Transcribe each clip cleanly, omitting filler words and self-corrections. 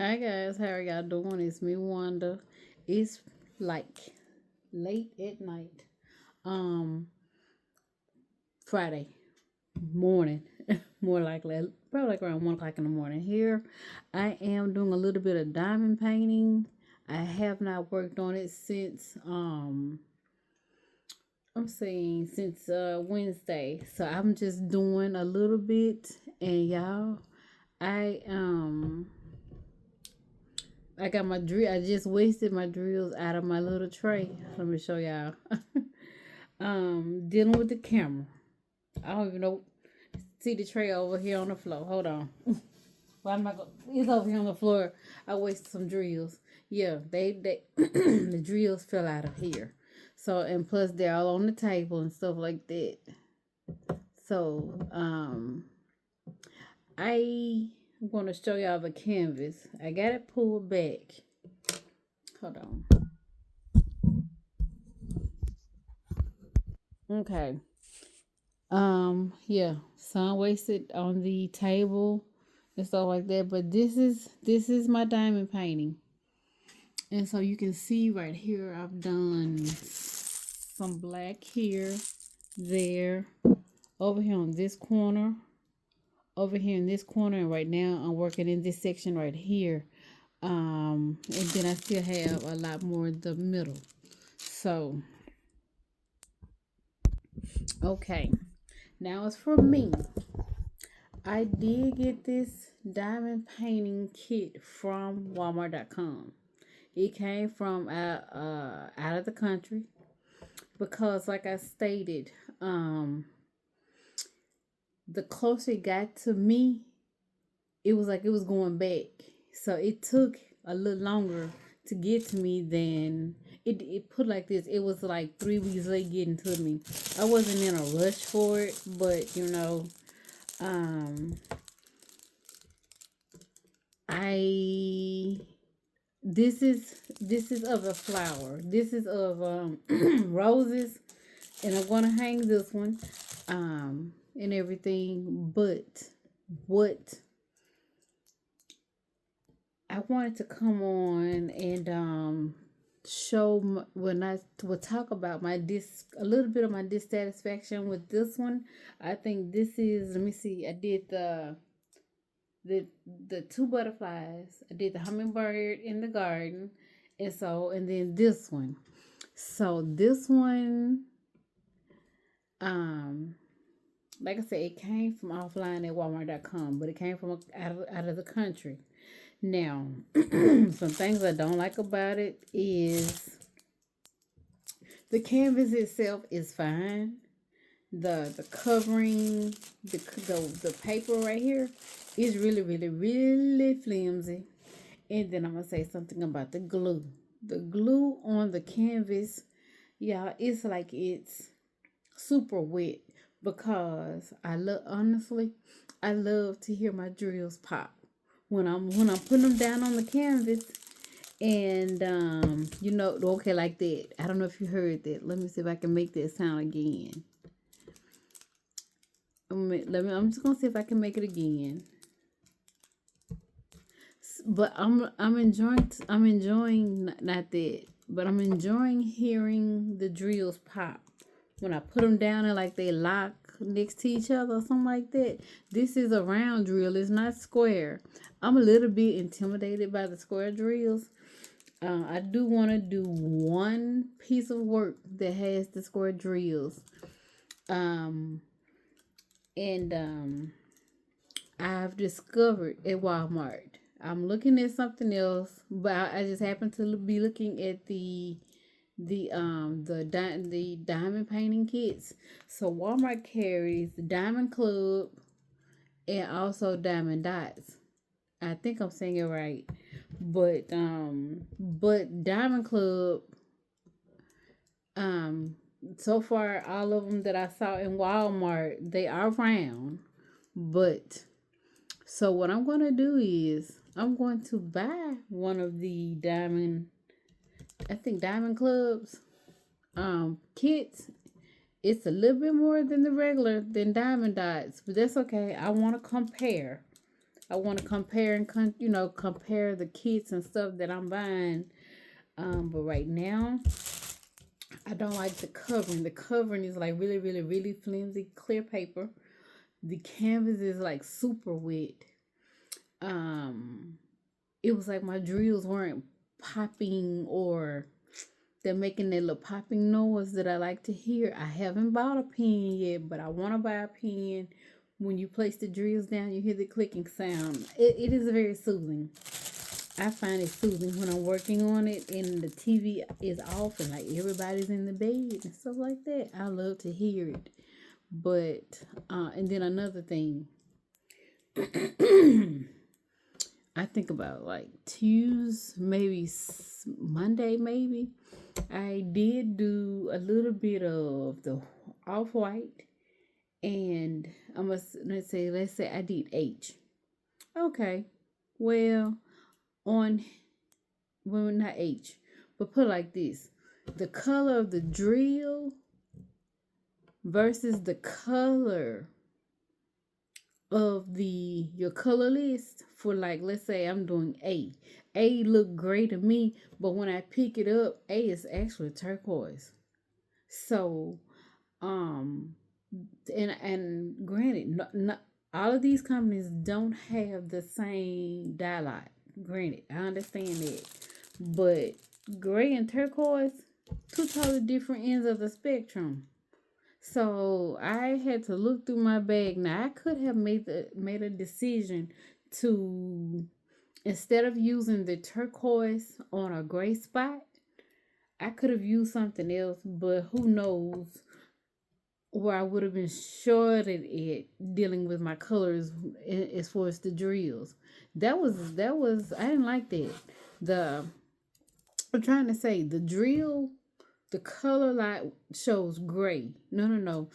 Hi guys, how are y'all doing? It's me, Wanda. It's like late at night. Um, Friday morning, more likely, probably like around 1 o'clock in the morning. Here, I am doing a little bit of diamond painting. I have not worked on it since I'm saying since Wednesday. So I'm just doing a little bit, and y'all, I I got my drill. I just wasted my drills out of my little tray. Let me show y'all. Dealing with the camera. I don't even know. See the tray over here on the floor. Hold on. Well, I'm not gonna. It's over here on the floor. I wasted some drills. Yeah, they the drills fell out of here. So and plus they're all on the table and stuff like that. So I'm gonna show y'all the canvas. I got it pulled back. Hold on. Okay. Yeah, some wasted on the table and stuff like that. But this is my diamond painting. And so you can see right here I've done some black here, there, over here on this corner, over here in this corner, and right now I'm working in this section right here. And then I still have a lot more in the middle. So okay. Now it's for me. I did get this diamond painting kit from Walmart.com. It came from out of the country because, like I stated, the closer it got to me, it was like it was going back. So it took a little longer to get to me than it put like this. It was like 3 weeks late getting to me. I wasn't in a rush for it, but um, I this is of a flower. This is of roses, and I'm gonna hang this one and everything. But what I wanted to come on and show when I will talk about my a little bit of my dissatisfaction with this one. I think this is, let me see, I did the the two butterflies. I did the hummingbird in the garden, and then this one. So this one, um, like I said, it came from offline at Walmart.com, but it came from out of the country. Now, some things I don't like about it is the canvas itself is fine. The covering, the paper right here is really, really, really flimsy. And then I'm gonna say something about the glue. The glue on the canvas, yeah, it's like it's super wet because I love honestly, I love to hear my drills pop when I'm putting them down on the canvas. And okay, like that. I don't know if you heard that. Let me see if I can make that sound again. I'm just gonna see if I can make it again. But I'm enjoying not that, but I'm enjoying hearing the drills pop when I put them down and like they lock next to each other or something like that. This is a round drill. It's not square. I'm a little bit intimidated by the square drills. I do want to do one piece of work that has the square drills. Um, and I've discovered at Walmart. I'm looking at something else, but I just happen to be looking at the diamond painting kits. So Walmart carries the Diamond Club and also Diamond Dots. I think I'm saying it right. But Diamond Club, um so far all of them that I saw in Walmart, they are round. But so what I'm going to do is I'm going to buy one of the Diamond Clubs kits. It's a little bit more than the regular than Diamond Dots, but that's okay. I want to compare. I want to compare and compare the kits and stuff that I'm buying. But right now, I don't like the covering. The covering is like really, really, really flimsy, clear paper. The canvas is like super wet. Um, it was like my drills weren't popping, or they're making that little popping noise that I like to hear. I haven't bought a pen yet, but I want to buy a pen. When you place the drills down, you hear the clicking sound. It is very soothing. I find it soothing when I'm working on it and the TV is off and like everybody's in the bed and stuff like that. I love to hear it. But and then another thing, I think about like Tuesday, maybe Monday, maybe. I did do a little bit of the off white, and I must let's say I did H. Okay, well, on well, not H, but put it like this: the color of the drill versus the color of the your color list for, like, let's say I'm doing A. A look gray to me, but when I pick it up, A is actually turquoise. So, um, and granted, not all of these companies don't have the same dye lot. Granted, I understand that, but gray and turquoise, two totally different ends of the spectrum. So I had to look through my bag. Now I could have made a decision to, instead of using the turquoise on a gray spot, I could have used something else, but who knows where I would have been shorted at dealing with my colors as far as the drills. That was I didn't like that. The I'm trying to say the drill, the color light shows gray. No.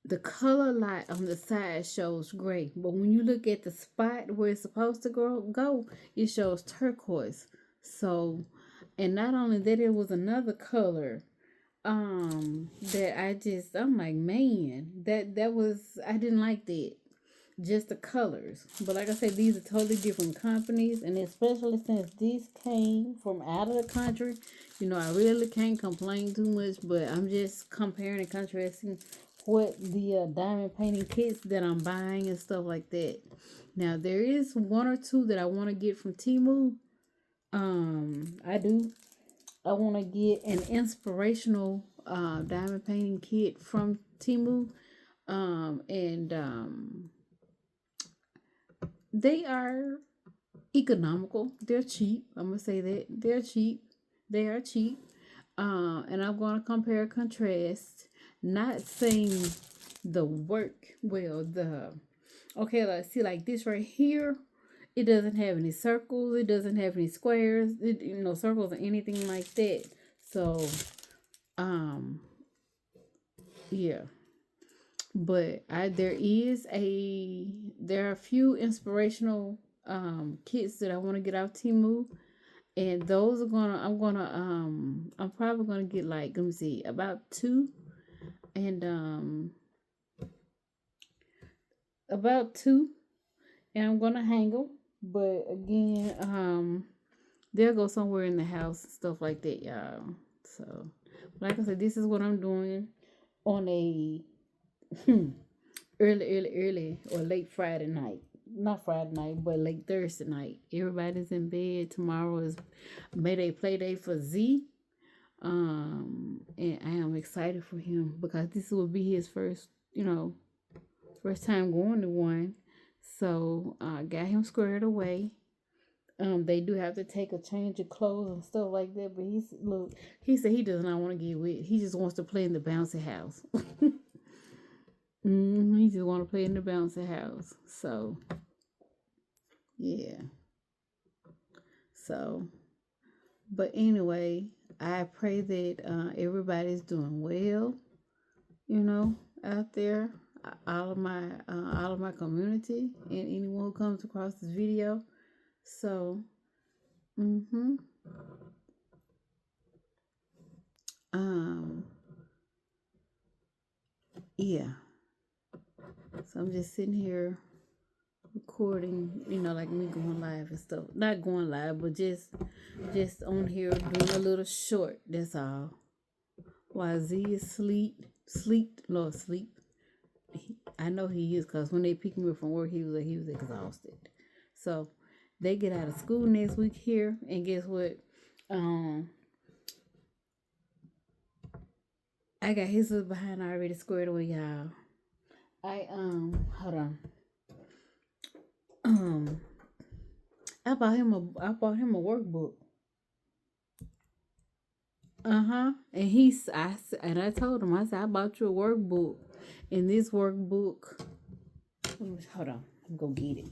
The color light on the side shows gray, but when you look at the spot where it's supposed to go, it shows turquoise. So, and not only that, it was another color that I'm like, man, that was, I didn't like that, just the colors. But like I said, these are totally different companies, and especially since this came from out of the country, I really can't complain too much. But I'm just comparing and contrasting what the diamond painting kits that I'm buying and stuff like that. Now there is one or two that I want to get from Temu. I do. I want to get an inspirational diamond painting kit from Temu. And they are economical. They're cheap. I'm gonna say that they're cheap. They are cheap. And I'm gonna compare contrast. Not saying the work. Well, okay. Let's see, like this right here. It doesn't have any circles. It doesn't have any squares. Circles or anything like that. So, yeah. But there are a few inspirational kits that I want to get out Temu, and those are I'm probably gonna get, like, let me see, about two, and I'm gonna hang them. But again, they'll go somewhere in the house and stuff like that, y'all. So, like I said, this is what I'm doing on a early or late Friday night. Not Friday night, but late Thursday night. Everybody's in bed. Tomorrow is Mayday play day for Z. And I am excited for him because this will be his first time going to one. So I got him squared away. They do have to take a change of clothes and stuff like that, but he said he does not want to get wet. He just wants to play in the bouncy house. He just want to play in the bouncy house. So, yeah. So, but anyway, I pray that everybody's doing well, out there. All of my community and anyone who comes across this video. So, yeah. So I'm just sitting here recording, like me going live and stuff. Not going live, but just on here doing a little short. That's all. While Z is Lord sleep. I know he is, cause when they picked me up from work, he was exhausted. So they get out of school next week here, and guess what? Um, I got his behind already squared away, y'all. I hold on. Um, I bought him a workbook. And I told him, I said, I bought you a workbook, and this workbook. Hold on, I'm gonna get it.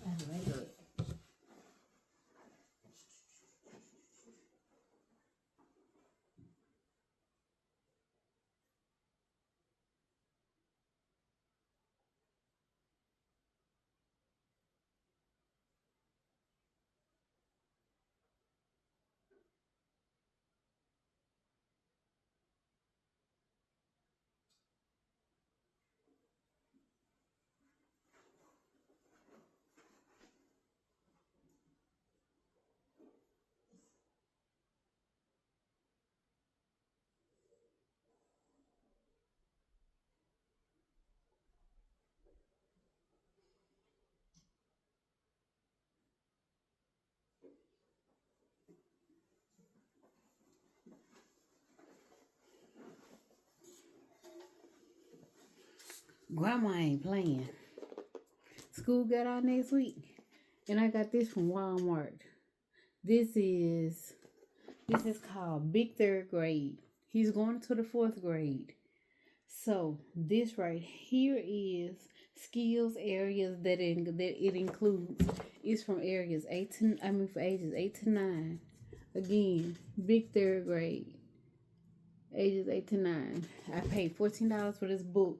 I read it. Grandma ain't playing. School got out next week, and I got this from Walmart. This is called Big Third Grade. He's going to the fourth grade. So this right here is skills areas that it includes. It's from areas for ages 8 to 9. Again, Big Third Grade, ages 8 to 9. I paid $14 for this book.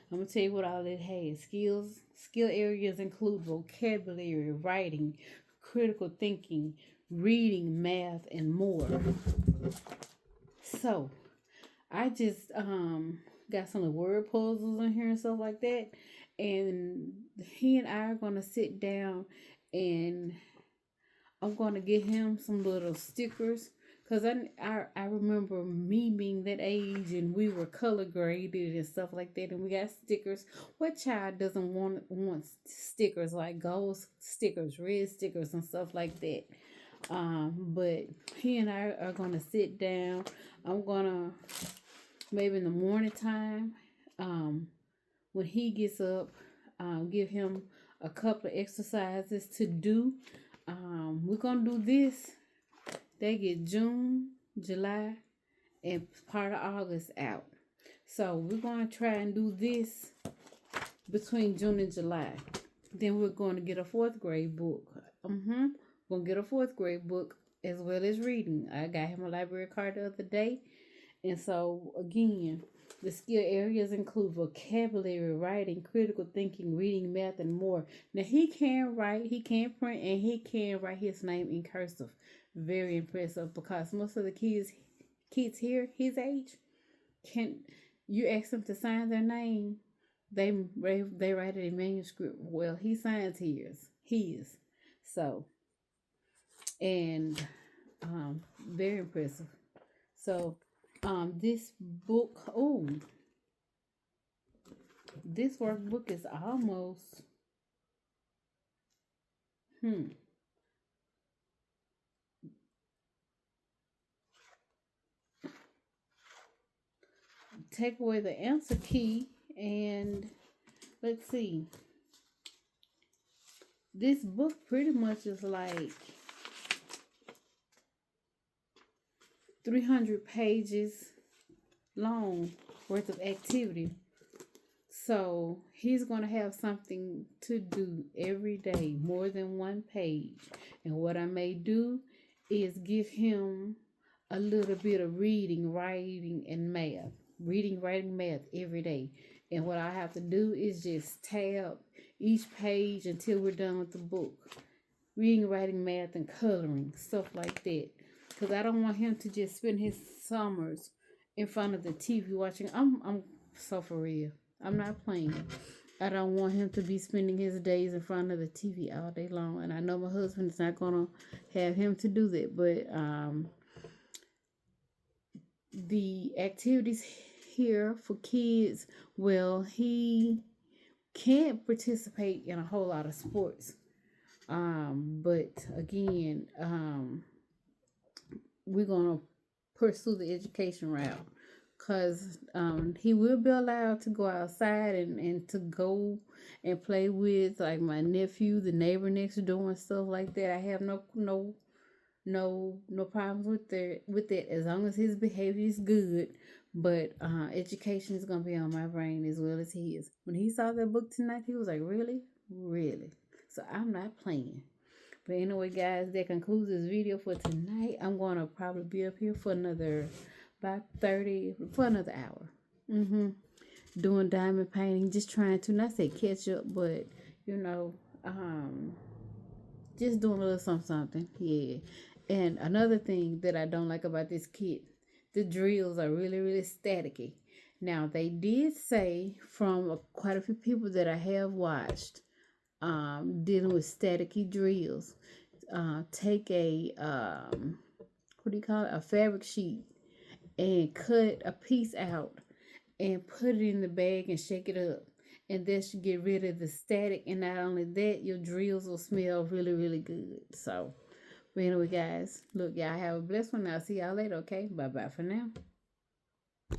I'm gonna tell you what all it has. Skill areas include vocabulary, writing, critical thinking, reading, math, and more. So I just got some of the word puzzles in here and stuff like that. And he and I are gonna sit down, and I'm gonna get him some little stickers. Cause I remember me being that age, and we were color graded and stuff like that, and we got stickers. What child doesn't want stickers, like gold stickers, red stickers, and stuff like that? But he and I are gonna sit down. I'm gonna, maybe in the morning time, when he gets up, give him a couple of exercises to do. We're gonna do this. They get June, July, and part of August out. So we're going to try and do this between June and July. Then we're going to get a fourth grade book. We're going to get a fourth grade book as well as reading. I got him a library card the other day. And so, again, the skill areas include vocabulary, writing, critical thinking, reading, math, and more. Now, he can write, he can print, and he can write his name in cursive. Very impressive, because most of the kids here his age, can you ask them to sign their name, they write it in manuscript. Well, he signs his. So, and very impressive. So this book, this workbook is almost take away the answer key, and let's see. This book pretty much is like 300 pages long worth of activity. So he's going to have something to do every day, more than one page. And what I may do is give him a little bit of reading, writing, and math. Reading, writing, math every day. And what I have to do is just tab each page until we're done with the book. Reading, writing, math, and coloring, stuff like that. Because I don't want him to just spend his summers in front of the TV watching. I'm so for real. I'm not playing. I don't want him to be spending his days in front of the TV all day long. And I know my husband is not gonna have him to do that, but the activities here for kids, well, he can't participate in a whole lot of sports. But again, we're gonna pursue the education route because he will be allowed to go outside and to go and play with like my nephew, the neighbor next door, and stuff like that. I have no problems with that as long as his behavior is good. But education is gonna be on my brain as well as his. When he saw that book tonight, he was like, "Really, really?" So I'm not playing. But anyway, guys, that concludes this video for tonight. I'm gonna probably be up here for another about 30 for another hour. Doing diamond painting, just trying to not say catch up, but you know, just doing a little something. Yeah. And another thing that I don't like about this kit, the drills are really staticky. Now they did say from quite a few people that I have watched, dealing with staticky drills, take a what do you call it, a fabric sheet, and cut a piece out and put it in the bag and shake it up. And that should get rid of the static. And not only that, your drills will smell really good. So, but anyway, guys, look, y'all have a blessed one. I'll see y'all later, okay? Bye bye for now.